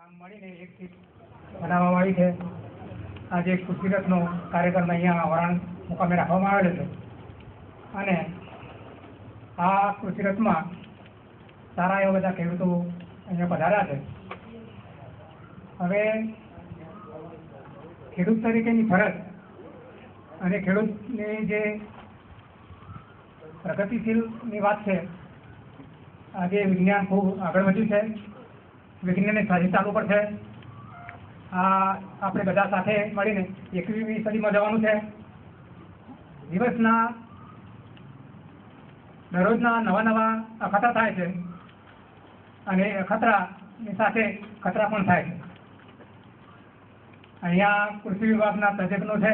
આમ મળીને એક સીટ બનાવવામાં આવી છે. આજે કૃષિ રથનો કાર્યક્રમ અહીંયા વરાણ મુકામે રાખવામાં આવેલો છે અને આ કૃષિ રથમાં સારા એવા બધા ખેડૂતો અહીંયા પધાર્યા છે. હવે ખેડૂત તરીકેની ફરજ અને ખેડૂતની જે પ્રગતિશીલની વાત છે. આજે વિજ્ઞાન ખૂબ આગળ વધ્યું છે. વિજ્ઞાનની સારી ચાલુ પર છે. આપણે બધા સાથે મળીને 21મી સદીમાં જવાનું છે. દિવસના દરરોજના નવા અખતરા થાય છે અને અખતરાની સાથે ખતરા પણ થાય છે. અહીંયા કૃષિ વિભાગના તજજ્ઞો છે.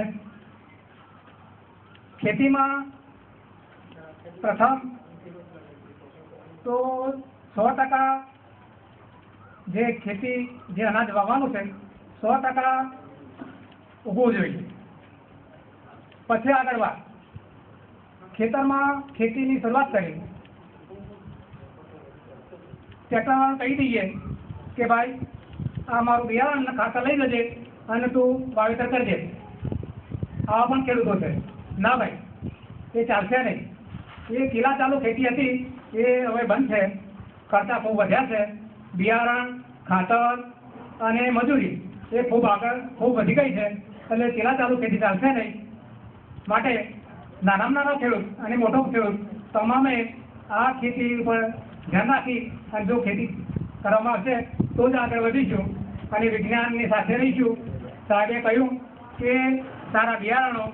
ખેતીમાં પ્રથમ તો 100% જે ખેતી જે અનાજ વાવવાનું છે 100% ઉગવું જોઈએ. પછી આગળ વાત ખેતરમાં ખેતીની શરૂઆત કરી ટ્રેક્ટરમાં કહી દઈએ કે ભાઈ આ મારું બિયારણ ખાતર લઈ જજે અને તું વાવેતર કરજે. આવા પણ ખેડૂતો છે. ના ભાઈ, એ ચાલશે નહીં. એ કિલ્લા ચાલુ ખેતી હતી એ હવે બંધ છે. ખર્ચા ખૂબ વધ્યા છે. બિયારણ, ખાતર અને મજૂરી એ ખૂબ વધી ગઈ છે. એટલે કિલ્લા ચાલુ ખેતી ચાલશે નહીં. માટે નાનામાં નાનો ખેડૂત અને મોટો ખેડૂત તમામે આ ખેતી ઉપર ધ્યાન રાખી અને જો ખેતી કરવામાં આવશે તો જ આગળ વધીશું અને વિજ્ઞાનની સાથે રહીશું. સાહેબે કહ્યું કે સારા બિયારણો,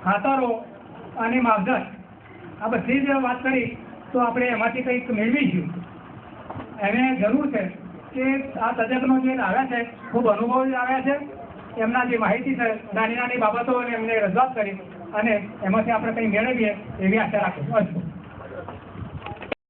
ખાતરો અને માવજત આ બધી જ વાત કરી તો આપણે એમાંથી કંઈક મેળવીશું. એને જરૂર છે કે આ તજજ્ઞો જે આવ્યા છે ખૂબ અનુભવી આવ્યા છે. એમના જે માહિતી છે નાની બાબતો એમને રજૂઆત કરી અને એમાંથી આપણે કંઈ મેળવીએ એવી આશા રાખીશું.